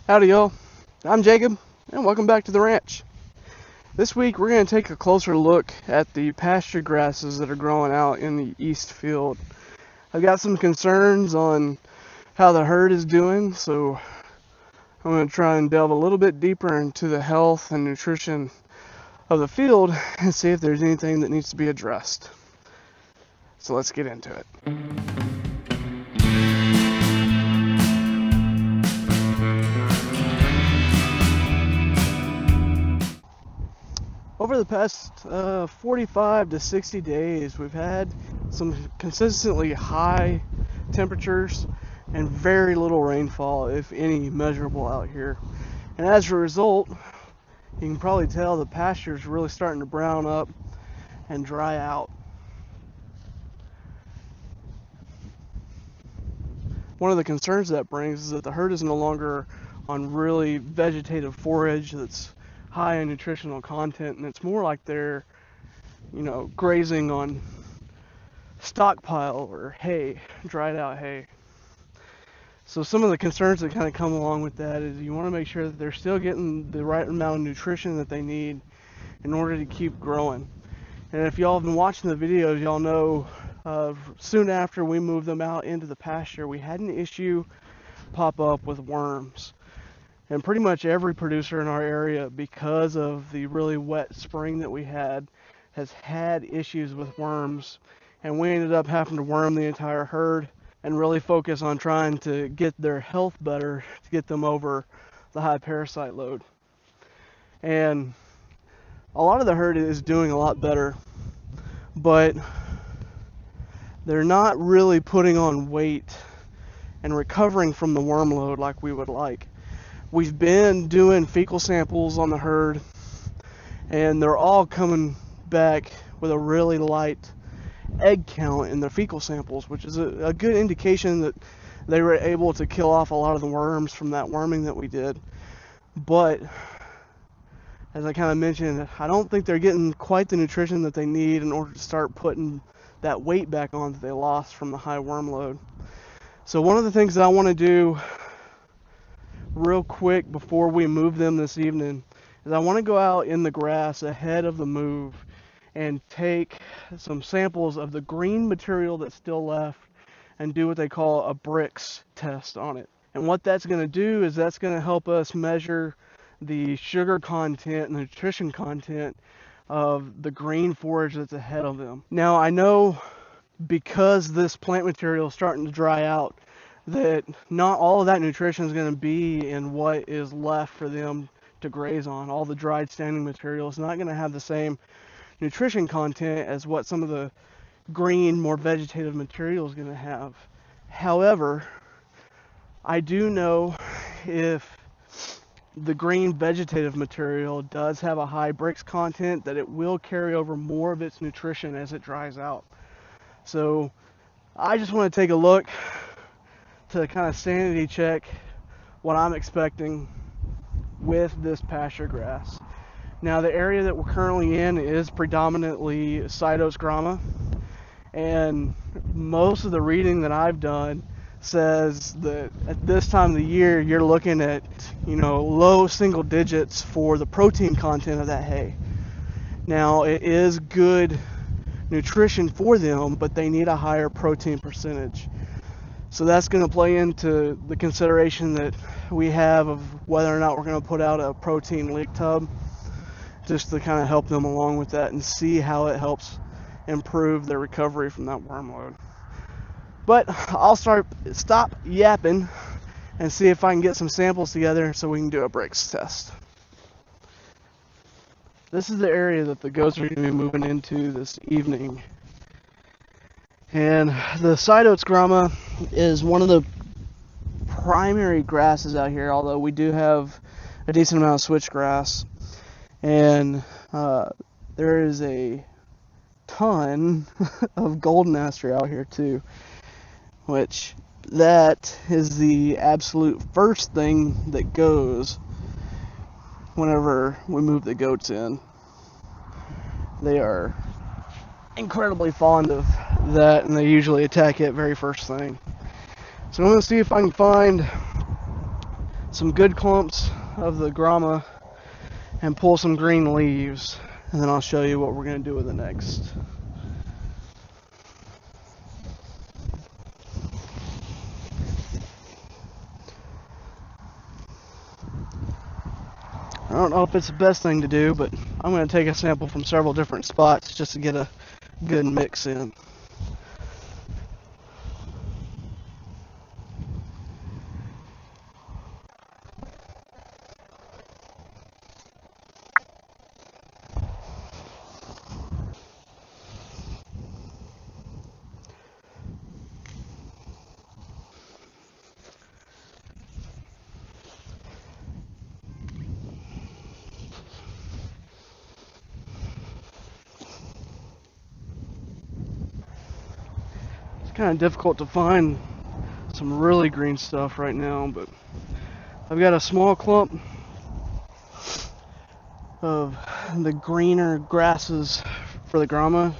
Howdy y'all, I'm Jacob and welcome back to the ranch. This week we're going to take a closer look at the pasture grasses that are growing out in the east field. I've got some concerns on how the herd is doing, so I'm going to try and delve a little bit deeper into the health and nutrition of the field and see if there's anything that needs to be addressed. So let's get into it. Over the past 45 to 60 days, we've had some consistently high temperatures and very little rainfall, if any, measurable out here. And as a result, you can probably tell the pasture's really starting to brown up and dry out. One of the concerns that brings is that the herd is no longer on really vegetative forage that's high in nutritional content, and it's more like they're, grazing on stockpile or hay, dried out hay. So some of the concerns that kind of come along with that is you want to make sure that they're still getting the right amount of nutrition that they need in order to keep growing. And if y'all have been watching the videos, y'all know soon after we moved them out into the pasture, we had an issue pop up with worms. And pretty much every producer in our area, because of the really wet spring that we had, has had issues with worms. And we ended up having to worm the entire herd and really focus on trying to get their health better to get them over the high parasite load. And a lot of the herd is doing a lot better, but they're not really putting on weight and recovering from the worm load like we would like. We've been doing fecal samples on the herd, and they're all coming back with a really light egg count in their fecal samples, which is a good indication that they were able to kill off a lot of the worms from that worming that we did. But as I kind of mentioned, I don't think they're getting quite the nutrition that they need in order to start putting that weight back on that they lost from the high worm load. So one of the things that I want to do real quick before we move them this evening is I want to go out in the grass ahead of the move and take some samples of the green material that's still left and do what they call a Brix test on it. And what that's going to do is that's going to help us measure the sugar content and the nutrition content of the green forage that's ahead of them. Now I know because this plant material is starting to dry out that not all of that nutrition is going to be in what is left for them to graze on. All the dried standing material is not going to have the same nutrition content as what some of the green, more vegetative material is going to have. However, I do know if the green vegetative material does have a high Brix content, that it will carry over more of its nutrition as it dries out. So I just want to take a look to kind of sanity check what I'm expecting with this pasture grass. Now the area that we're currently in is predominantly Cytos grama, and most of the reading that I've done says that at this time of the year you're looking at low single digits for the protein content of that hay. Now it is good nutrition for them, but they need a higher protein percentage. So that's going to play into the consideration that we have of whether or not we're going to put out a protein leak tub, just to kind of help them along with that and see how it helps improve their recovery from that worm load. But I'll stop yapping and see if I can get some samples together so we can do a Brix test. This is the area that the goats are going to be moving into this evening. And the Cytos grama is one of the primary grasses out here, although we do have a decent amount of switchgrass. And there is a ton of golden aster out here too, which that is the absolute first thing that goes whenever we move the goats in. They are incredibly fond of that, and they usually attack it very first thing. So I'm going to see if I can find some good clumps of the grama and pull some green leaves, and then I'll show you what we're going to do with it next. I don't know if it's the best thing to do, but I'm going to take a sample from several different spots just to get a good mix in. Kind of difficult to find some really green stuff right now, but I've got a small clump of the greener grasses for the grama.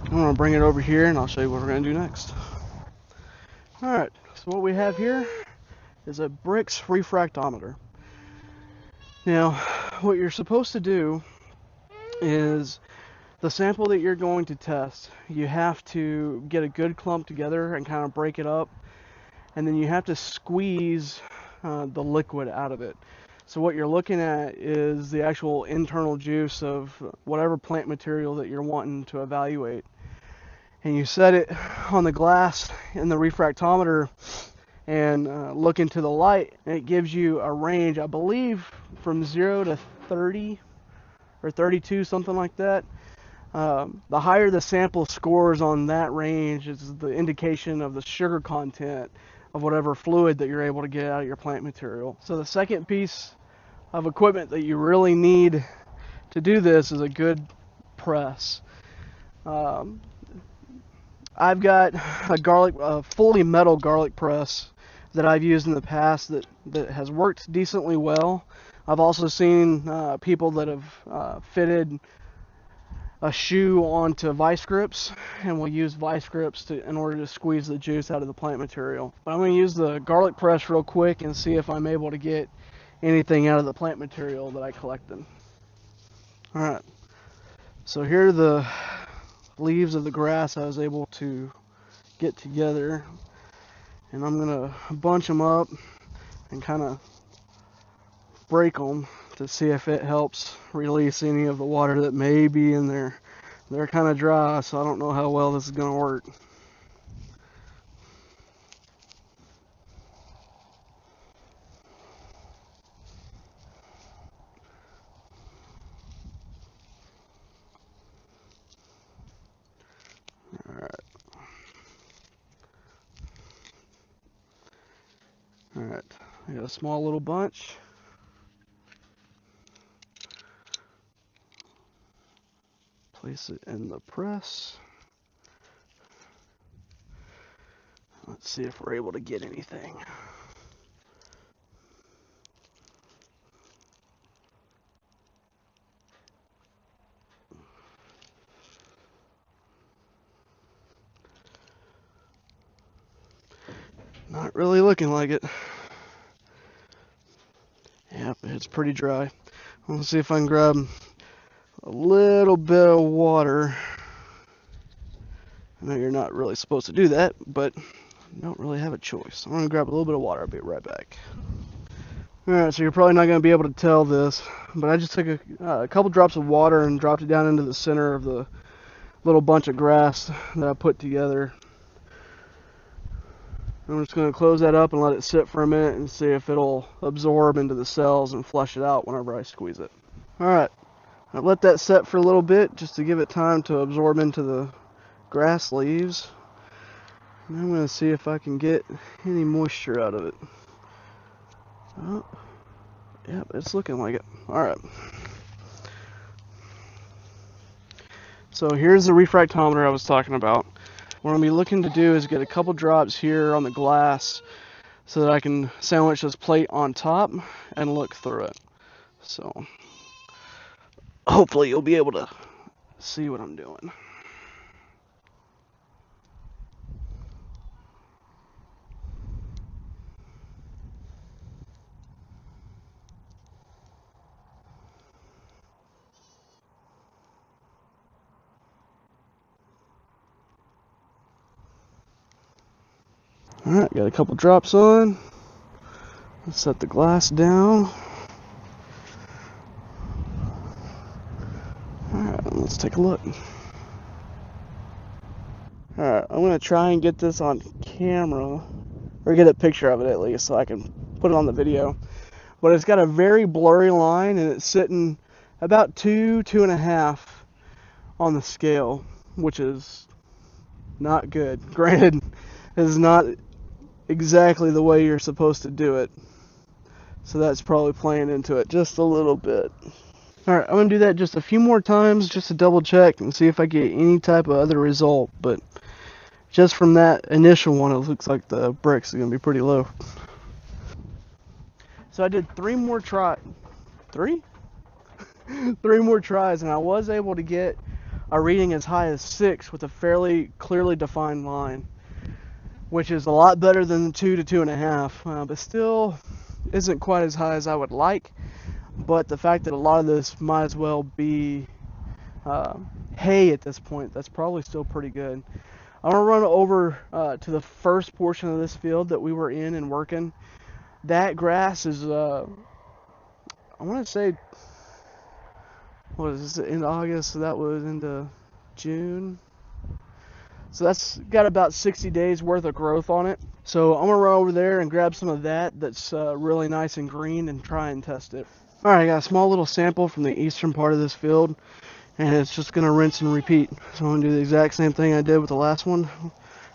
I'm going to bring it over here and I'll show you what we're going to do next. Alright, so what we have here is a Brix refractometer. Now, what you're supposed to do is the sample that you're going to test, you have to get a good clump together and kind of break it up, and then you have to squeeze the liquid out of it. So what you're looking at is the actual internal juice of whatever plant material that you're wanting to evaluate. And you set it on the glass in the refractometer and look into the light, and it gives you a range, I believe, from 0 to 30 or 32, something like that. The higher the sample scores on that range is the indication of the sugar content of whatever fluid that you're able to get out of your plant material. So the second piece of equipment that you really need to do this is a good press. I've got a fully metal garlic press that I've used in the past that has worked decently well. I've also seen people that have fitted a shoe onto vice grips, and we'll use vice grips in order to squeeze the juice out of the plant material. But I'm going to use the garlic press real quick and see if I'm able to get anything out of the plant material that I collected. Alright, so here are the leaves of the grass I was able to get together, and I'm going to bunch them up and kind of break them to see if it helps release any of the water that may be in there. They're kind of dry, so I don't know how well this is going to work. Alright, I got a small little bunch. Place it in the press. Let's see if we're able to get anything. Not really looking like it. Yep, it's pretty dry. Let's see if I can grab a little bit of water. I know you're not really supposed to do that, but I don't really have a choice. I'm going to grab a little bit of water. I'll be right back. Alright, so you're probably not going to be able to tell this, but I just took a couple drops of water and dropped it down into the center of the little bunch of grass that I put together. I'm just going to close that up and let it sit for a minute and see if it'll absorb into the cells and flush it out whenever I squeeze it. Alright, I've let that set for a little bit just to give it time to absorb into the grass leaves. And I'm going to see if I can get any moisture out of it. Oh, yep, it's looking like it. Alright. So here's the refractometer I was talking about. What I'm going to be looking to do is get a couple drops here on the glass so that I can sandwich this plate on top and look through it. So hopefully you'll be able to see what I'm doing. Alright, got a couple drops on. Let's set the glass down. Alright, let's take a look. Alright, I'm going to try and get this on camera, or get a picture of it at least, so I can put it on the video. But it's got a very blurry line, and it's sitting about 2.5 on the scale, which is not good. Granted, it's not exactly the way you're supposed to do it, so that's probably playing into it just a little bit. Alright, I'm going to do that just a few more times just to double check and see if I get any type of other result, but just from that initial one, it looks like the Brix is going to be pretty low. So I did 3 more tries. 3? 3 more tries, and I was able to get a reading as high as 6 with a fairly clearly defined line, which is a lot better than the 2 to 2.5, but still isn't quite as high as I would like. But the fact that a lot of this might as well be hay at this point, that's probably still pretty good. I'm going to run over to the first portion of this field that we were in and working. That grass is, I want to say, what is this, in August, so that was into June. So that's got about 60 days worth of growth on it. So I'm going to run over there and grab some of that that's really nice and green and try and test it. Alright, I got a small little sample from the eastern part of this field, and it's just going to rinse and repeat. So I'm going to do the exact same thing I did with the last one.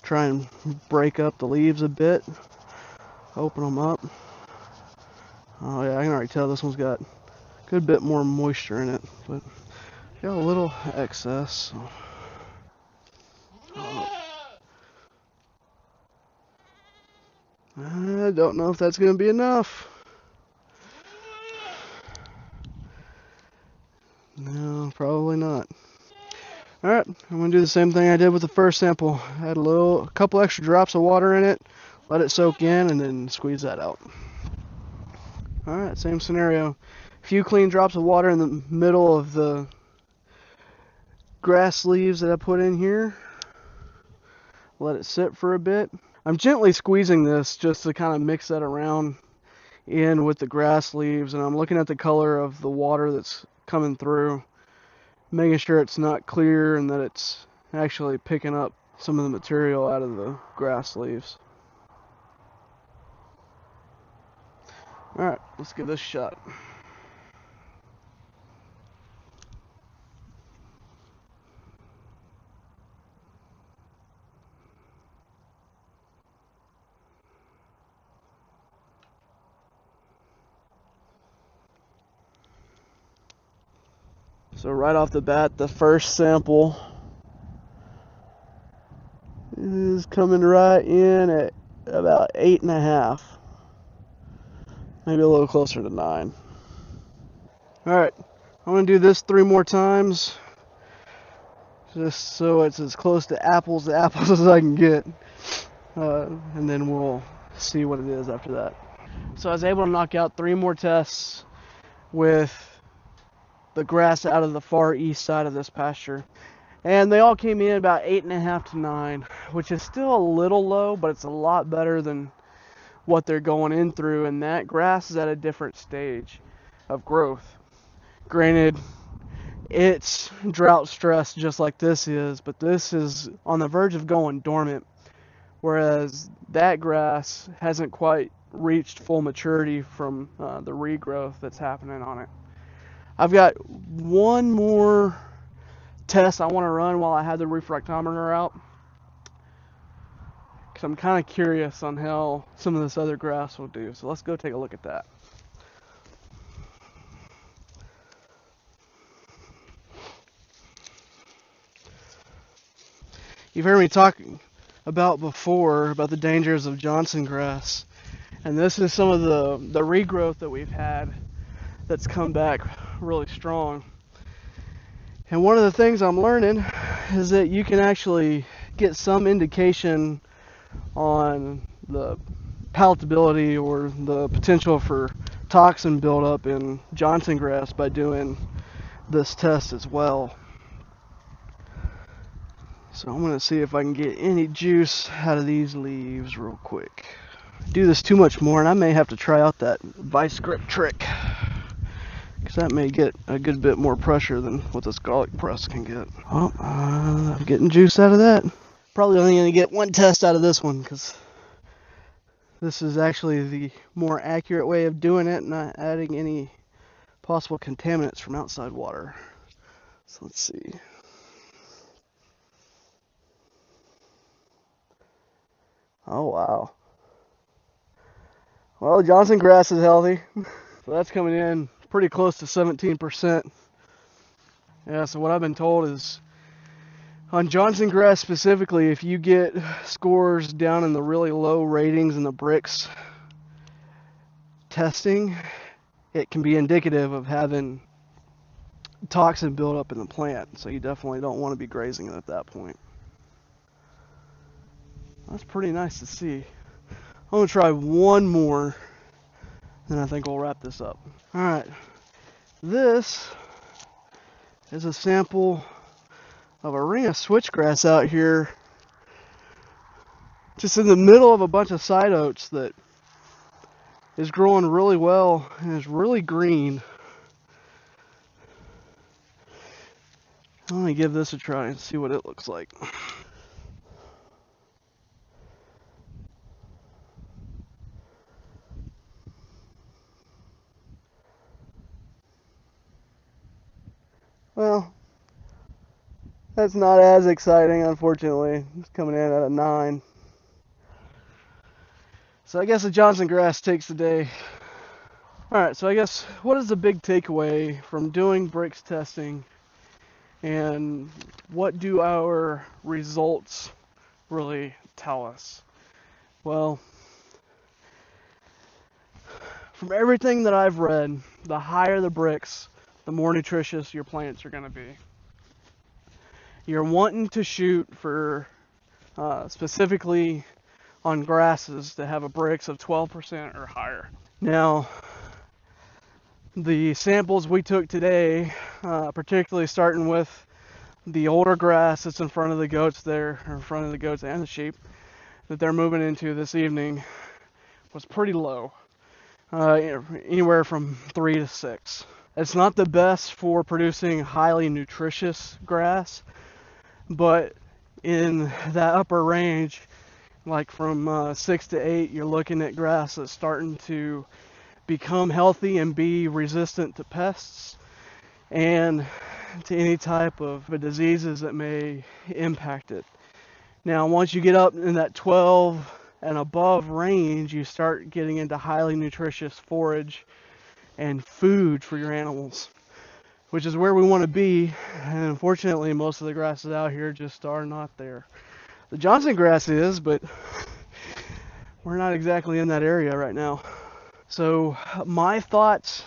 Try and break up the leaves a bit. Open them up. Oh yeah, I can already tell this one's got a good bit more moisture in it, but got a little excess. So. I don't know if that's going to be enough. No, probably not. Alright, I'm going to do the same thing I did with the first sample. Add a couple extra drops of water in it, let it soak in, and then squeeze that out. Alright, same scenario. A few clean drops of water in the middle of the grass leaves that I put in here. Let it sit for a bit. I'm gently squeezing this just to kind of mix that around in with the grass leaves, and I'm looking at the color of the water that's coming through, making sure it's not clear and that it's actually picking up some of the material out of the grass leaves. Alright, let's give this a shot. So right off the bat, the first sample is coming right in at about 8.5. Maybe a little closer to 9. Alright, I'm going to do this 3 more times, just so it's as close to apples as I can get, and then we'll see what it is after that. So I was able to knock out 3 more tests with the grass out of the far east side of this pasture, and they all came in about 8.5 to 9, which is still a little low, but it's a lot better than what they're going in through, and that grass is at a different stage of growth. Granted, it's drought stressed just like this is, but this is on the verge of going dormant, whereas that grass hasn't quite reached full maturity from the regrowth that's happening on it. I've got one more test I want to run while I have the refractometer out, because I'm kind of curious on how some of this other grass will do. So let's go take a look at that. You've heard me talk about before about the dangers of Johnson grass, and this is some of the regrowth that we've had that's come back really strong. And one of the things I'm learning is that you can actually get some indication on the palatability or the potential for toxin buildup in Johnson grass by doing this test as well. So I'm gonna see if I can get any juice out of these leaves real quick. Do this too much more and I may have to try out that vice grip trick, because that may get a good bit more pressure than what this garlic press can get. Oh, I'm getting juice out of that. Probably only gonna get one test out of this one, because this is actually the more accurate way of doing it, not adding any possible contaminants from outside water. So let's see. Oh wow. Well, Johnson grass is healthy. So that's coming in pretty close to 17%. Yeah, so what I've been told is on Johnson grass specifically, if you get scores down in the really low ratings in the Brix testing, it can be indicative of having toxin buildup in the plant. So you definitely don't want to be grazing it at that point. That's pretty nice to see. I'm going to try one more, then I think we'll wrap this up. Alright, this is a sample of a ring of switchgrass out here, just in the middle of a bunch of side oats that is growing really well and is really green. I'm going to give this a try and see what it looks like. Well, that's not as exciting, unfortunately. It's coming in at a 9. So I guess the Johnson grass takes the day. Alright, so I guess what is the big takeaway from doing Brix testing, and what do our results really tell us? Well, from everything that I've read, the higher the Brix, the more nutritious your plants are going to be. You're wanting to shoot for, specifically on grasses, to have a Brix of 12% or higher. Now, the samples we took today, particularly starting with the older grass that's in front of the goats there, or in front of the goats and the sheep, that they're moving into this evening, was pretty low. Anywhere from 3 to 6. It's not the best for producing highly nutritious grass, but in that upper range, like from 6 to 8, you're looking at grass that's starting to become healthy and be resistant to pests and to any type of diseases that may impact it. Now, once you get up in that 12 and above range, you start getting into highly nutritious forage and food for your animals, which is where we want to be. And unfortunately, most of the grasses out here just are not there. The Johnson grass is, but we're not exactly in that area right now. So my thoughts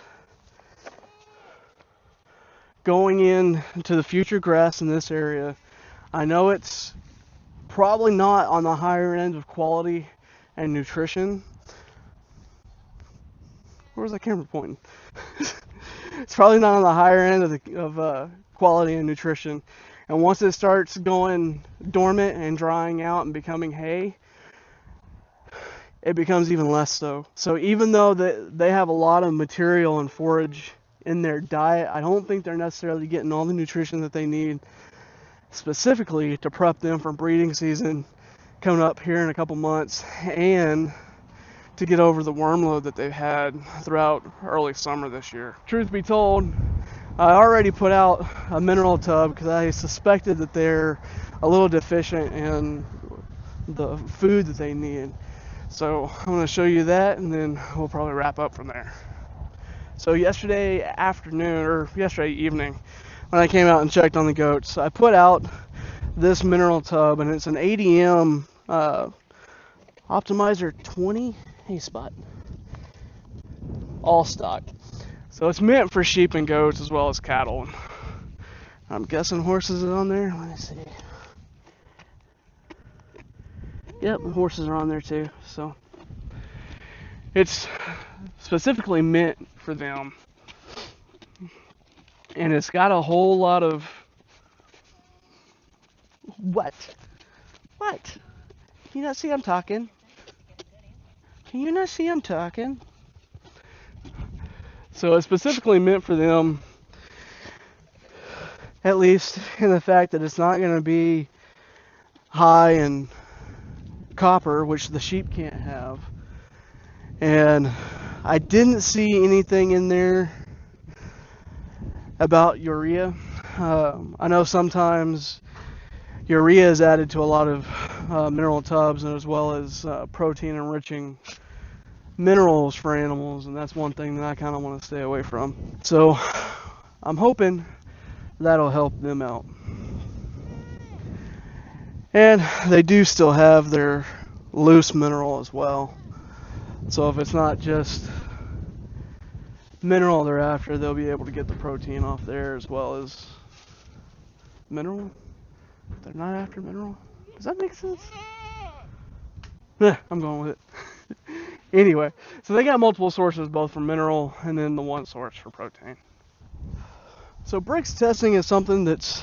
going into the future grass in this area, I know it's probably not on the higher end of quality and nutrition. Where's that camera pointing? It's probably not on the higher end of quality and nutrition. And once it starts going dormant and drying out and becoming hay, it becomes even less so. So even though they have a lot of material and forage in their diet, I don't think they're necessarily getting all the nutrition that they need specifically to prep them for breeding season coming up here in a couple months, and to get over the worm load that they've had throughout early summer this year. Truth be told, I already put out a mineral tub because I suspected that they're a little deficient in the food that they need. So I'm going to show you that, and then we'll probably wrap up from there. So yesterday afternoon, or yesterday evening, when I came out and checked on the goats, I put out this mineral tub, and it's an ADM Optimizer 20 hay spot, all stock. So it's meant for sheep and goats as well as cattle. I'm guessing horses are on there. Let me see. Yep, horses are on there too. So it's specifically meant for them, and it's got a whole lot of What? What? Can you not see I'm talking? Can you not see I'm talking? So it's specifically meant for them, at least in the fact that it's not going to be high in copper, which the sheep can't have. And I didn't see anything in there about urea. I know sometimes urea is added to a lot of mineral tubs, and as well as protein enriching minerals for animals, and that's one thing that I kind of want to stay away from. So I'm hoping that'll help them out. And they do still have their loose mineral as well. So if it's not just mineral they're after, they'll be able to get the protein off there as well as mineral. They're not after mineral. Does that make sense? I'm going with it. Anyway, so they got multiple sources, both for mineral and then the one source for protein. So Brix testing is something that's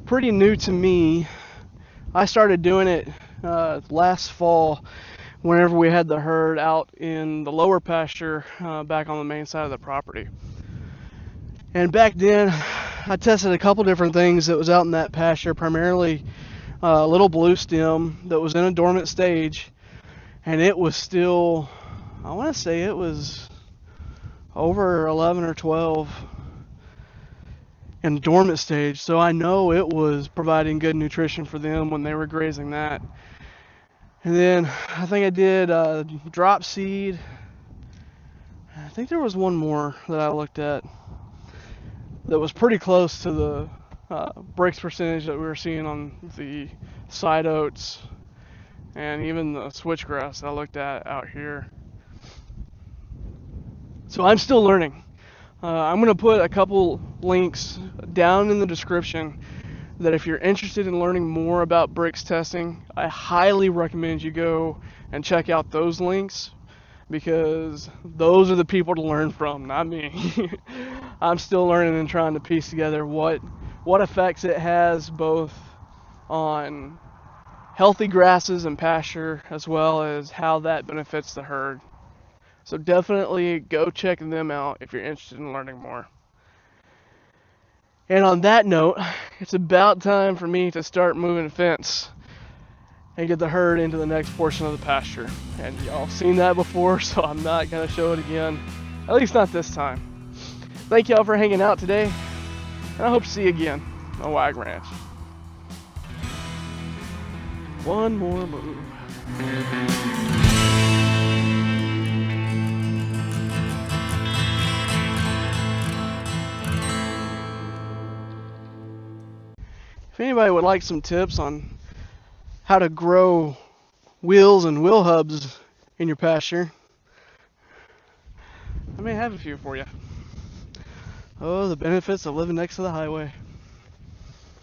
pretty new to me. I started doing it last fall whenever we had the herd out in the lower pasture back on the main side of the property. And back then I tested a couple different things that was out in that pasture, primarily a little blue stem that was in a dormant stage, and it was still, I want to say it was over 11 or 12 in dormant stage, so I know it was providing good nutrition for them when they were grazing that. And then I think I did drop seed. I think there was one more that I looked at that was pretty close to the Brix percentage that we were seeing on the side oats and even the switchgrass I looked at out here. So I'm still learning. I'm going to put a couple links down in the description that if you're interested in learning more about Brix testing, I highly recommend you go and check out those links, because those are the people to learn from, not me. I'm still learning and trying to piece together what effects it has both on healthy grasses and pasture, as well as how that benefits the herd. So definitely go check them out if you're interested in learning more. And on that note, it's about time for me to start moving the fence and get the herd into the next portion of the pasture. And y'all have seen that before, so I'm not going to show it again, at least not this time. Thank y'all for hanging out today, and I hope to see you again on Wag Ranch. One more move. If anybody would like some tips on how to grow wheels and wheel hubs in your pasture, I may have a few for you. Oh, the benefits of living next to the highway.